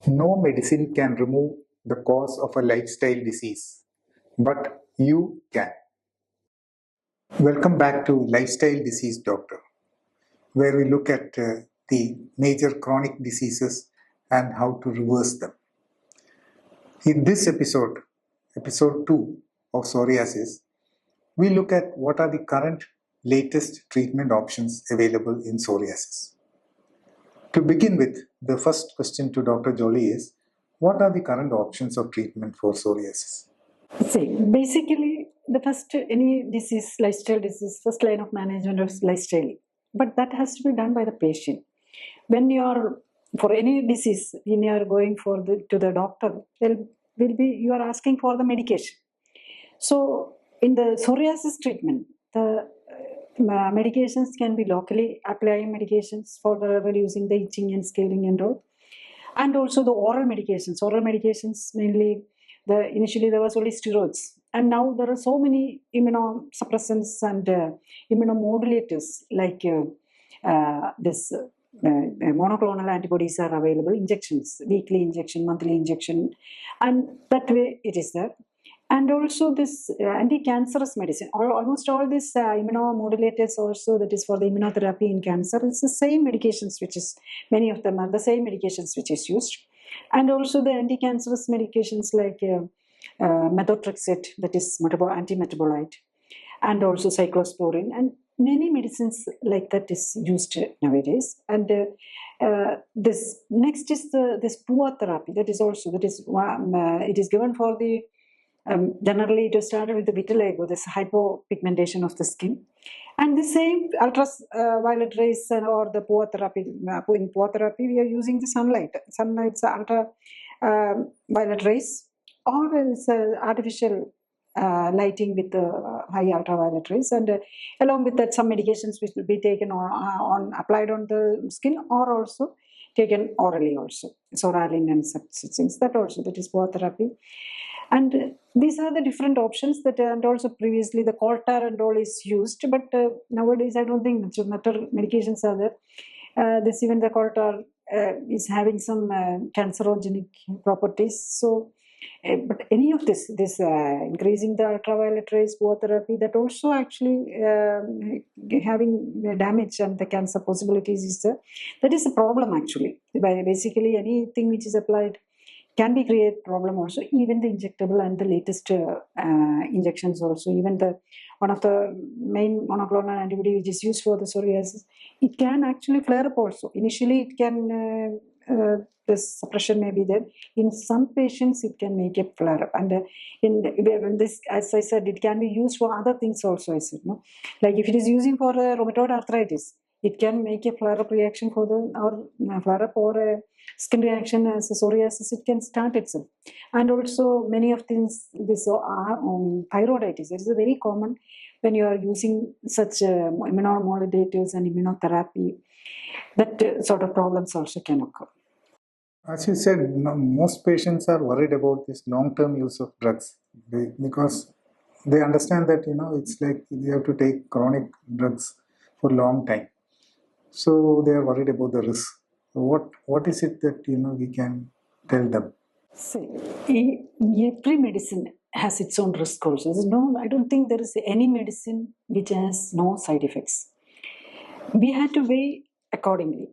No medicine can remove the cause of a lifestyle disease, but you can. Welcome back to Lifestyle Disease Doctor, where we look at the major chronic diseases and how to reverse them. In this episode 2 of psoriasis, we look at what are the current latest treatment options available in psoriasis. To begin with, the first question to Dr. Jolly is, what are the current options of treatment for psoriasis? See, basically, the first any disease, lifestyle disease, first line of management is lifestyle. But that has to be done by the patient. When you are for any disease, when you are going to the doctor, you are asking for the medication. So in the psoriasis treatment, the medications can be locally applying medications for reducing the itching and scaling and all, and also the oral medications. Oral medications mainly initially there was only steroids, and now there are so many immunosuppressants and immunomodulators like this. Monoclonal antibodies are available, injections, weekly injection, monthly injection, and that way it is there. And also this anti-cancerous medicine, almost all these immunomodulators also, that is for the immunotherapy in cancer, it's the same medications, which is, many of them are the same medications which is used. And also the anti-cancerous medications like methotrexate, that is anti-metabolite, and also cyclosporine, and many medicines like that is used nowadays. And this next is this PUA therapy, that is it is given for the generally it started with the vitiligo, this hypopigmentation of the skin, and the same ultraviolet rays or the PUA therapy. In PUA therapy, we are using the sunlight's ultra violet rays, or else artificial lighting with high ultraviolet rays, and along with that some medications which will be taken applied on the skin, or also taken orally also, Soralin and such things. That is PUA therapy. And these are the different options that, and also previously the Coltar and all is used, but nowadays I don't think better medications are there. Even the Coltar is having some cancerogenic properties. So, but any of this increasing the ultraviolet rays, PUA therapy, that also actually having damage and the cancer possibilities that is a problem actually. Basically, anything which is applied can be create problem also, even the injectable and the latest injections also, even one of the main monoclonal antibody which is used for the psoriasis, it can actually flare up also. Initially it can the suppression may be there. In some patients it can make a flare up, and in this, as I said, it can be used for other things also. I said, no, like if it is using for rheumatoid arthritis, it can make a flare up reaction for flare up or a skin reaction as a psoriasis. It can start itself. And also many of things, this are thyroiditis. It is a very common when you are using such immunomodulators and immunotherapy, that sort of problems also can occur. As you said, most patients are worried about this long-term use of drugs because they understand that it's like you have to take chronic drugs for a long time. So they are worried about the risk. What is it that we can tell them? See, every medicine has its own risk also. I don't think there is any medicine which has no side effects. We had to weigh accordingly.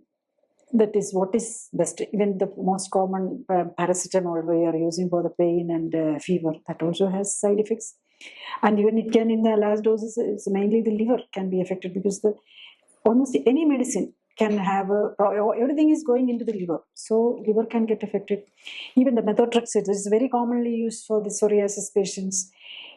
That is what is best. Even the most common paracetamol we are using for the pain and fever, that also has side effects. And even it can, in the last doses, it's mainly the liver can be affected, because almost any medicine can have everything is going into the liver, so liver can get affected. Even the methotrexate is very commonly used for the psoriasis patients.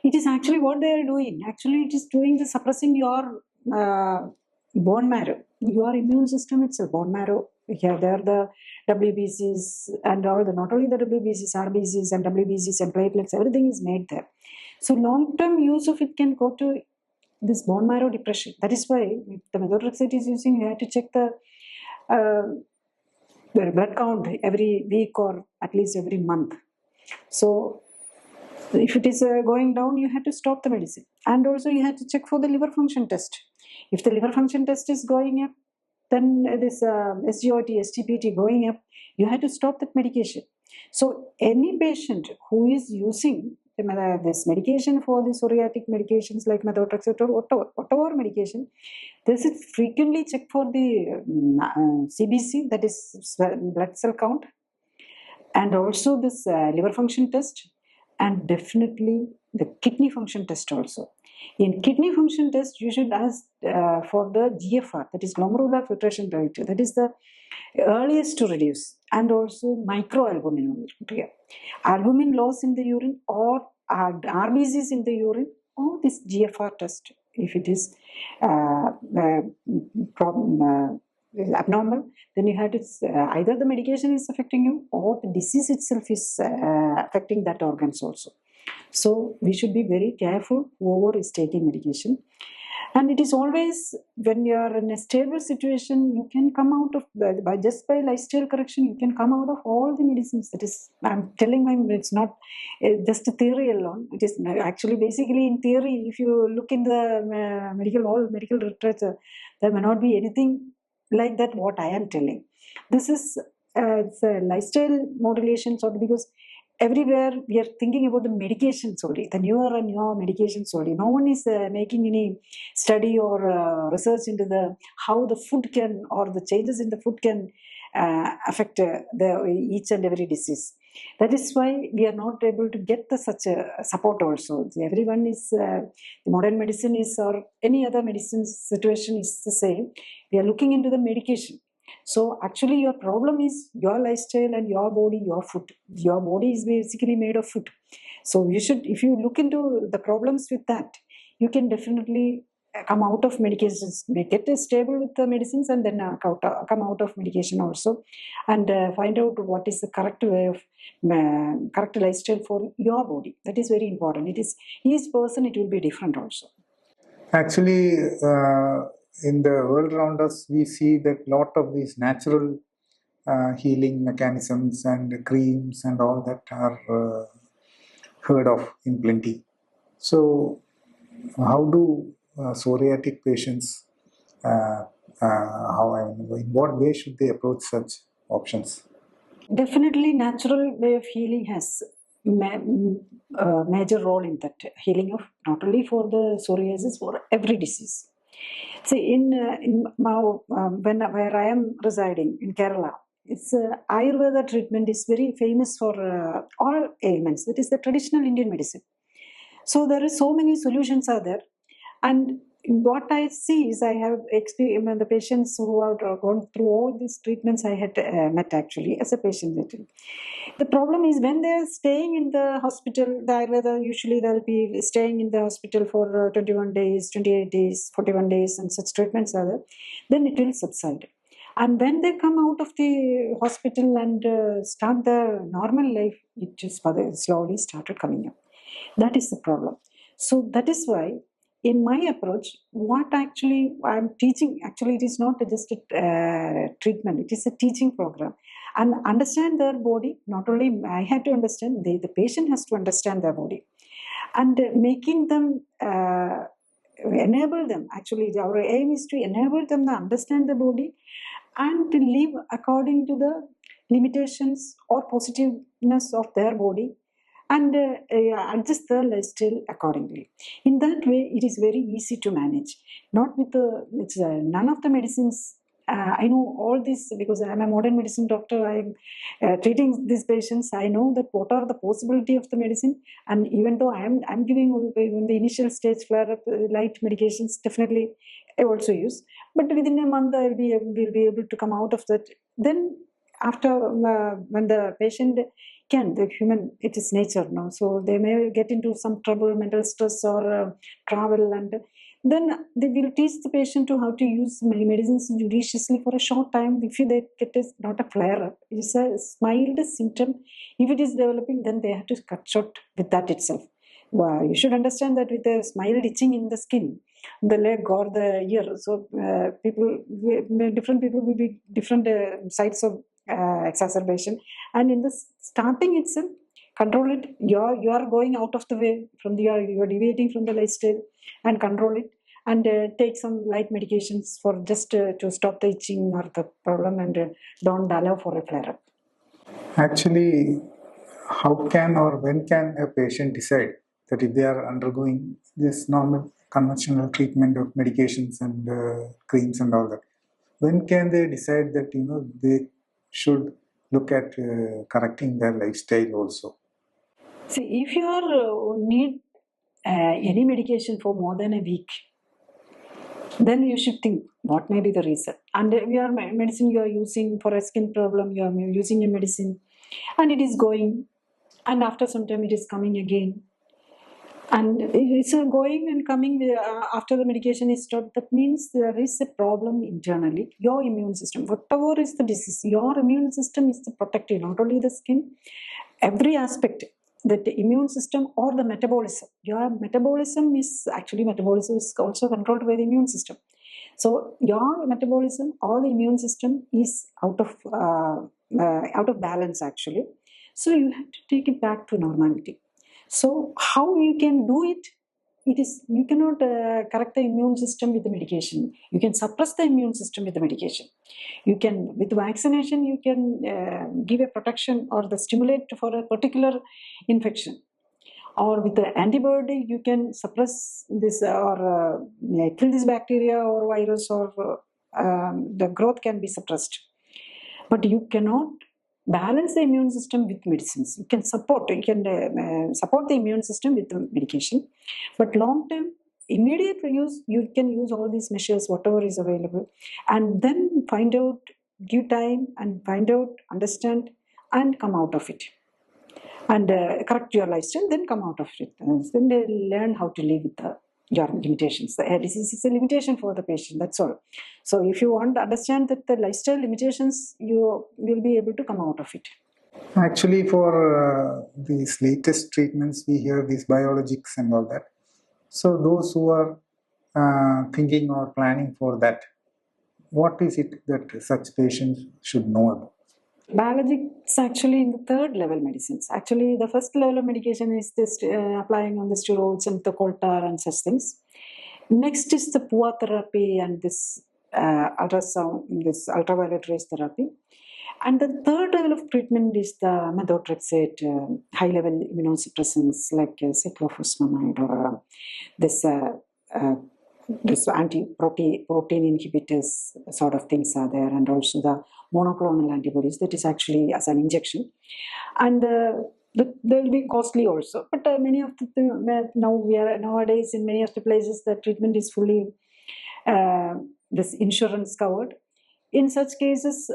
It is actually what they are doing. Actually, it is doing the suppressing your bone marrow, your immune system itself, bone marrow. Here, there are the WBCs and all not only the WBCs, RBCs and WBCs and platelets, everything is made there. So long-term use of it can go to this bone marrow depression. That is why if the methotrexate is using, you have to check the blood count every week or at least every month. So if it is going down, you have to stop the medicine. And also you have to check for the liver function test. If the liver function test is going up, then this SGOT, STPT going up, you had to stop that medication. So any patient who is using this medication for the psoriatic medications like methotrexate or whatever medication, they should frequently check for the CBC, that is blood cell count, and also this liver function test, and definitely the kidney function test also. In kidney function test, you should ask for the GFR, that is glomerular filtration rate, that is the earliest to reduce, and also microalbuminuria, albumin loss in the urine or RBCs in the urine, or this GFR test if it is abnormal, then you have to either the medication is affecting you or the disease itself is affecting that organs also. So we should be very careful whoever is taking medication. And it is always, when you are in a stable situation, you can come out of, by lifestyle correction, you can come out of all the medicines. That is, I'm telling you, it's not just a theory alone. It is actually basically in theory, if you look in the medical literature, there may not be anything like that what I am telling. This is it's a lifestyle modulation sort of, because everywhere we are thinking about the medications only, the newer and newer medications only. No one is making any study or research into the how the food can, or the changes in the food can affect each and every disease. That is why we are not able to get such a support also. Everyone is, the modern medicine is, or any other medicine situation is the same. We are looking into the medication. So actually your problem is your lifestyle and your body, your food. Your body is basically made of food. So you should, if you look into the problems with that, you can definitely come out of medications, get stable with the medicines, and then come out of medication also, and find out what is the correct way of correct lifestyle for your body. That is very important. It is each person, it will be different also. Actually, in the world around us, we see that lot of these natural healing mechanisms and creams and all that are heard of in plenty. So, how do psoriatic patients, in what way should they approach such options? Definitely, natural way of healing has major role in that healing of, not only for the psoriasis, for every disease. See, in Mao, where I am residing in Kerala, it's Ayurveda treatment is very famous for all ailments. That is the traditional Indian medicine. So there are so many solutions are there, and what I see is I have experienced the patients who have gone through all these treatments I had met actually as a patient. The problem is when they are staying in the hospital, the Ayurveda, usually they'll be staying in the hospital for 21 days, 28 days, 41 days, and such treatments are there, then it will subside. And when they come out of the hospital and start their normal life, it just slowly started coming up. That is the problem. So that is why, in my approach, what actually I'm teaching, actually it is not just a treatment, it is a teaching program. And understand their body, not only I have to understand, the patient has to understand their body. And making them, enable them, actually our aim is to enable them to understand the body and to live according to the limitations or positiveness of their body, and adjust the lifestyle accordingly. In that way, it is very easy to manage. Not with none of the medicines. I know all this because I am a modern medicine doctor. I am treating these patients. I know that what are the possibility of the medicine, and even though I am giving in the initial stage flare up light medications, definitely I also use. But within a month, I will be able to come out of that. Then after when the patient the human, it is nature, no? So they may get into some trouble, mental stress or travel, and then they will teach the patient to how to use medicines judiciously for a short time. If they get not a flare up, it's a mild symptom. If it is developing, then they have to cut short with that itself. Well, you should understand that with a mild itching in the skin, the leg or the ear, so different people will be different sites of exacerbation, and in the starting itself, control it. You are going out of the way from you are deviating from the lifestyle, and control it, and take some light medications for just to stop the itching or the problem, and don't allow for a flare-up. Actually, how can or when can a patient decide that if they are undergoing this normal conventional treatment of medications and creams and all that, when can they decide that they should look at correcting their lifestyle also? See, if you are need any medication for more than a week, then you should think what may be the reason. And your medicine you are using for a skin problem, you are using a medicine, and it is going, and after some time it is coming again, and it's going and coming after the medication is stopped. That means there is a problem internally. Your immune system, whatever is the disease, your immune system is to protect you, not only the skin, every aspect. That the immune system or the metabolism. Your metabolism is also controlled by the immune system. So your metabolism or the immune system is out of balance actually. So you have to take it back to normality. So how you can do it? It is, you cannot correct the immune system with the medication. You can suppress the immune system with the medication. You can, with vaccination, you can give a protection or the stimulate for a particular infection. Or with the antibiotic, you can suppress this or kill this bacteria or virus, or the growth can be suppressed. But you cannot balance the immune system with medicines. You can support the immune system with the medication, but long term, immediate use, you can use all these measures, whatever is available, and then find out, give time and find out, understand, and come out of it, and correct your lifestyle, then come out of it. Then they learn how to live with your limitations. The disease is a limitation for the patient, that's all. So if you want to understand that the lifestyle limitations, you will be able to come out of it. Actually, for these latest treatments, we hear these biologics and all that. So those who are thinking or planning for that, what is it that such patients should know about? Biologics actually in the third level medicines. Actually, the first level of medication is this applying on the steroids and the Coltar and such things. Next is the PUA therapy and this ultrasound, this ultraviolet rays therapy. And the third level of treatment is the methotrexate, high-level immunosuppressants like cyclophosphamide or this anti-protein inhibitors sort of things are there, and also the monoclonal antibodies that is actually as an injection, and they'll be costly also. But many of the nowadays in many of the places the treatment is fully this insurance covered. In such cases,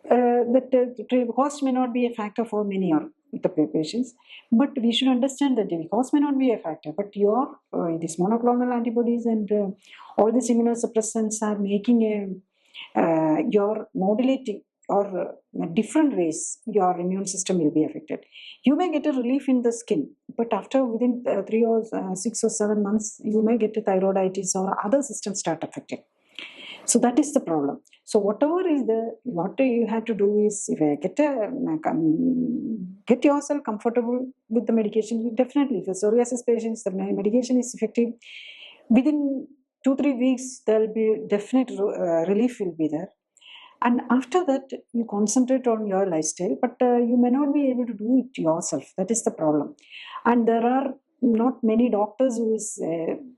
the cost may not be a factor for many of the patients, but we should understand that the cost may not be a factor, but your these monoclonal antibodies and all these immunosuppressants are making your modulating or different ways your immune system will be affected. You may get a relief in the skin, but after within 3 or 6 or 7 months, you may get a thyroiditis or other systems start affecting. So that is the problem. So whatever is what you have to do is, if get yourself comfortable with the medication. You definitely, for psoriasis patients, the medication is effective. Within 2-3 weeks, there will be definite relief will be there. And after that, you concentrate on your lifestyle, but you may not be able to do it yourself. That is the problem. And there are not many doctors who is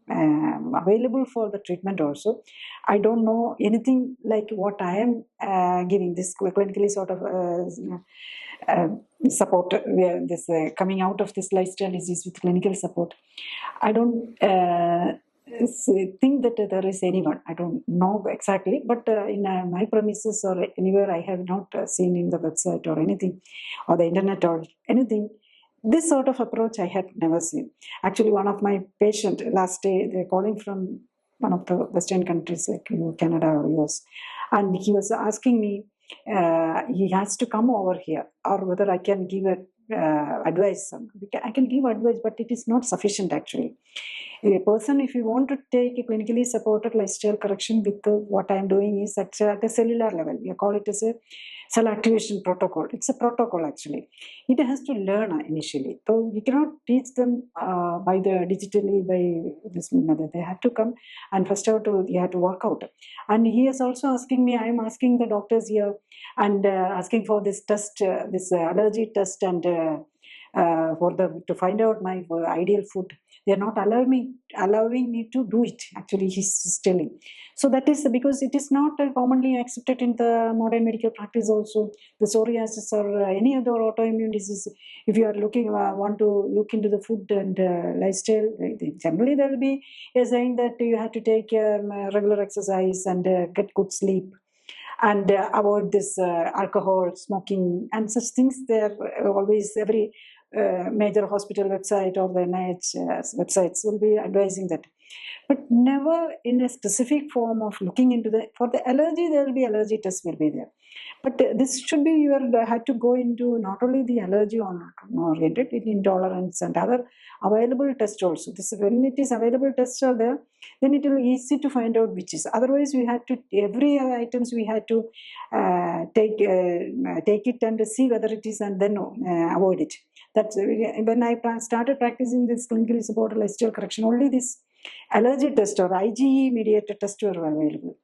available for the treatment also. I don't know anything like what I am giving, this clinically sort of support, this coming out of this lifestyle disease with clinical support. I don't think that there is anyone. I don't know exactly, but in my premises or anywhere, I have not seen in the website or anything, or the internet or anything. This sort of approach I had never seen. Actually, one of my patient last day, they're calling from one of the Western countries like Canada or US, and he was asking me, he has to come over here, or whether I can give advice. I can give advice, but it is not sufficient actually. A person, if you want to take a clinically supported lifestyle correction with what I'm doing is at the cellular level. We call it as a cell activation protocol. It's a protocol actually. It has to learn initially. So you cannot teach them by the digitally by this method. They have to come and first you have to work out. And he is also asking me, I'm asking the doctors here and asking for this test, this allergy test and to find out my ideal food. They are not allowing me to do it. Actually, he's telling. So that is because it is not commonly accepted in the modern medical practice. Also, the psoriasis or any other autoimmune disease. If you are looking, want to look into the food and lifestyle, generally there will be a saying that you have to take regular exercise and get good sleep and avoid this alcohol, smoking, and such things. They're always every major hospital website or the NIH websites will be advising that. But never in a specific form of looking into for the allergy, there will be allergy tests will be there. But this should be had to go into not only the allergy oriented, intolerance and other available tests also. This when it is available tests are there, then it will be easy to find out which is. Otherwise, we had to every items we had to take it and see whether it is and then avoid it. That's when I started practicing this clinically supported lifestyle correction. Only this allergy test or IgE mediated test were available.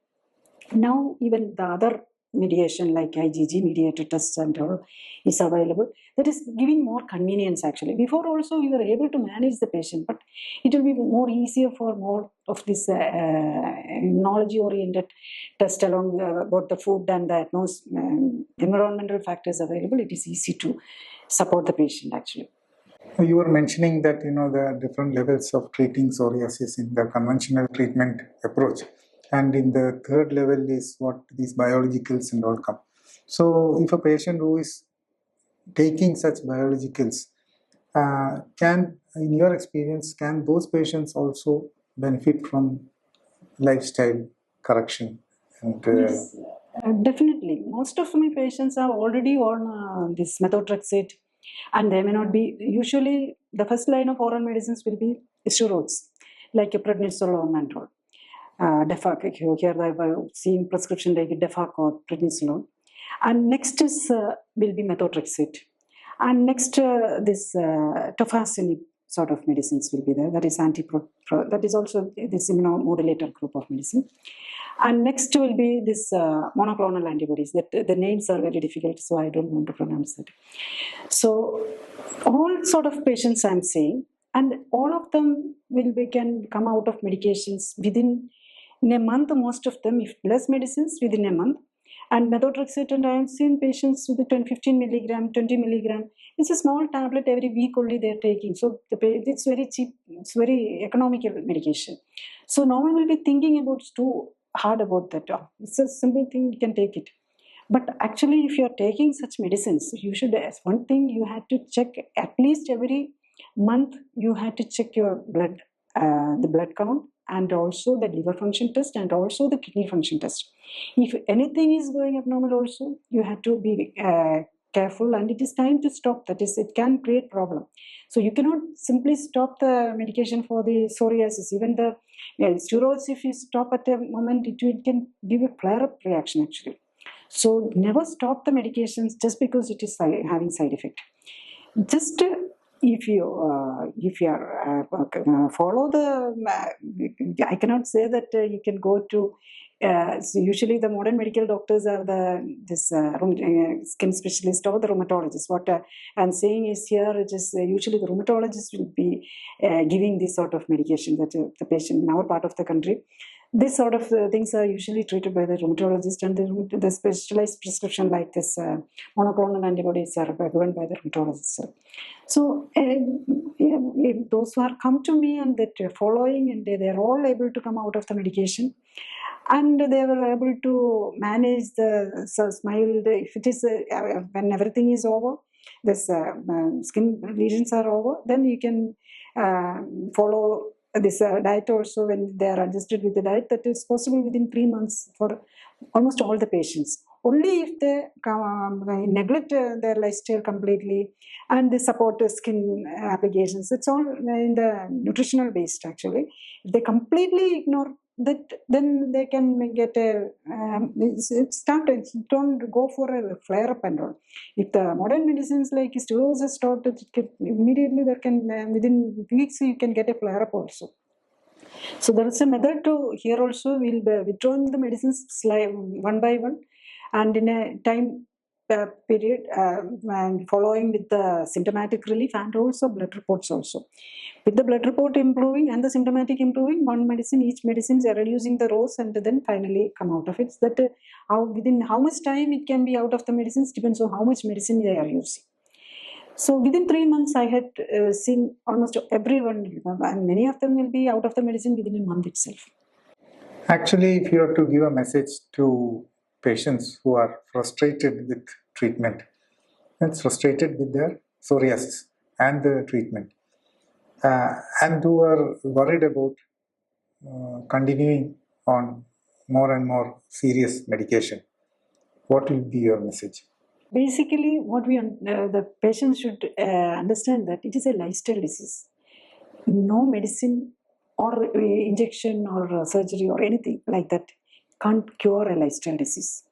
Now even the other mediation like IgG mediated tests and all is available. That is giving more convenience actually. Before also we were able to manage the patient, but it will be more easier for more of this knowledge-oriented test along about the food and the environmental factors available. It is easy to support the patient actually. You were mentioning that there are different levels of treating psoriasis in the conventional treatment approach, and in the third level is what these biologicals and all come. So, if a patient who is taking such biologicals, in your experience, can those patients also benefit from lifestyle correction? And, yes, definitely. Most of my patients are already on this methotrexate, and they may not be. Usually, the first line of oral medicines will be steroids, like a prednisolone and all. Defac, here I've seen prescription like Defac or prednisolone. And next is will be methotrexate. And next, this tofacitinib sort of medicines will be there. That is that is also this immunomodulator group of medicine. And next will be this monoclonal antibodies. That the names are very difficult, so I don't want to pronounce it. So all sort of patients I'm seeing, and all of them can come out of medications within in a month. Most of them, if less medicines, within a month. And methotrexate, and I have seen patients with 15 milligram, 20 milligram. It's a small tablet every week only they're taking. So it's very cheap, it's very economical medication. So no one will be thinking about it's too hard about that. It's a simple thing, you can take it. But actually, if you're taking such medicines, you should, as one thing, you had to check at least every month, you had to check your blood, the blood count, and also the liver function test, and also the kidney function test. If anything is going abnormal also, you have to be careful, and it is time to stop. That is, it can create problem. So you cannot simply stop the medication for the psoriasis. Even the steroids, if you stop at a moment, it can give a flare-up reaction actually. So never stop the medications just because it is having side effect. Just if you follow the, I cannot say that you can go to. So usually the modern medical doctors are this skin specialist or the rheumatologist. What I'm saying is here it is usually the rheumatologist will be giving this sort of medication that the patient in our part of the country. This sort of things are usually treated by the rheumatologist, and the specialized prescription like this monoclonal antibodies are given by the rheumatologist. So those who are come to me and that following, and they are all able to come out of the medication, and they were able to manage the smile. If it is when everything is over, this skin lesions are over, then you can follow this diet also. When they are adjusted with the diet, that is possible within 3 months for almost all the patients. Only if they neglect their lifestyle completely and they support the skin applications. It's all in the nutritional based actually. If they completely ignore that, then they can get a don't go for a flare up and all. If the modern medicines like steroids is started, immediately there can within weeks you can get a flare up also. So there is a method to here also. We'll be withdrawing the medicines one by one, and in a time period, and following with the symptomatic relief and also blood reports also. With the blood report improving and the symptomatic improving, each medicine are reducing the dose and then finally come out of it. That within how much time it can be out of the medicines depends on how much medicine they are using. So within 3 months, I had seen almost everyone, and many of them will be out of the medicine within a month itself. Actually, if you have to give a message to patients who are frustrated with treatment, and frustrated with their psoriasis and the treatment, and who are worried about continuing on more and more serious medication, what will be your message? Basically, what the patients should understand that it is a lifestyle disease. No medicine or injection or surgery or anything like that can't cure a lifestyle disease.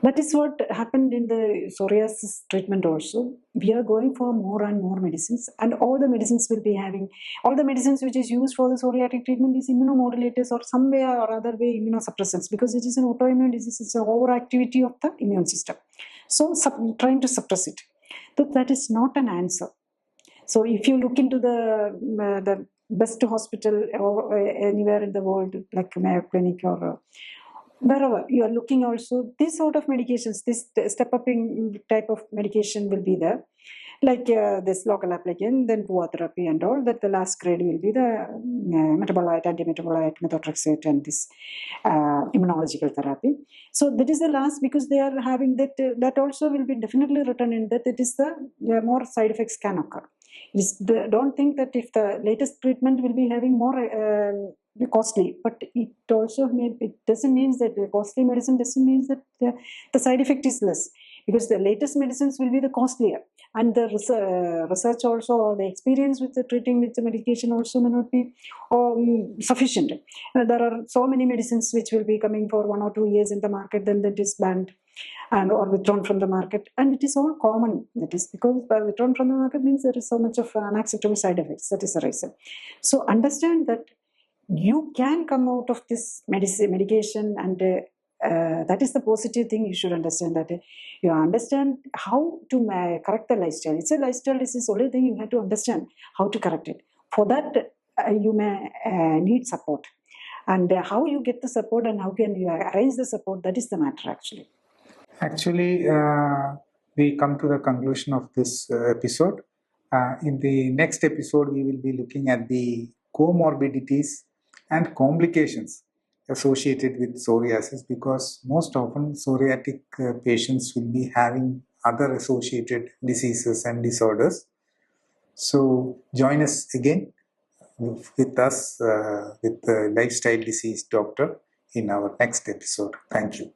That is what happened in the psoriasis treatment also. We are going for more and more medicines, and all the medicines will be having, all the medicines which is used for the psoriatic treatment is immunomodulators or some way or other way immunosuppressants, because it is an autoimmune disease. It's an overactivity of the immune system. So trying to suppress it. So that is not an answer. So if you look into the best hospital or anywhere in the world, like Mayo Clinic or wherever you are looking also, this sort of medications, this step-upping type of medication will be there. Like this local applicant, then PUA therapy and all, that the last grade will be the metabolite, anti-metabolite, methotrexate, and this immunological therapy. So that is the last, because they are having that, that also will be definitely written in that it is the more side effects can occur. Don't think that if the latest treatment will be having more costly, but it also it doesn't mean that the costly medicine doesn't mean that the side effect is less, because the latest medicines will be the costlier, and the research also, or the experience with the treating with the medication also may not be sufficient. There are so many medicines which will be coming for 1 or 2 years in the market, then that is banned and or withdrawn from the market, and it is all common. That is because by withdrawn from the market means there is so much of unacceptable side effects. That is the reason. So understand that you can come out of this medication, and that is the positive thing. You should understand that you understand how to correct the lifestyle. It's a lifestyle disease. Only thing you have to understand how to correct it. For that, you may need support, and how you get the support and how can you arrange the support, that is the matter actually. Actually, we come to the conclusion of this episode. In the next episode, we will be looking at the comorbidities and complications associated with psoriasis, because most often psoriatic patients will be having other associated diseases and disorders. So join us again with us with the lifestyle disease doctor in our next episode. Thank you.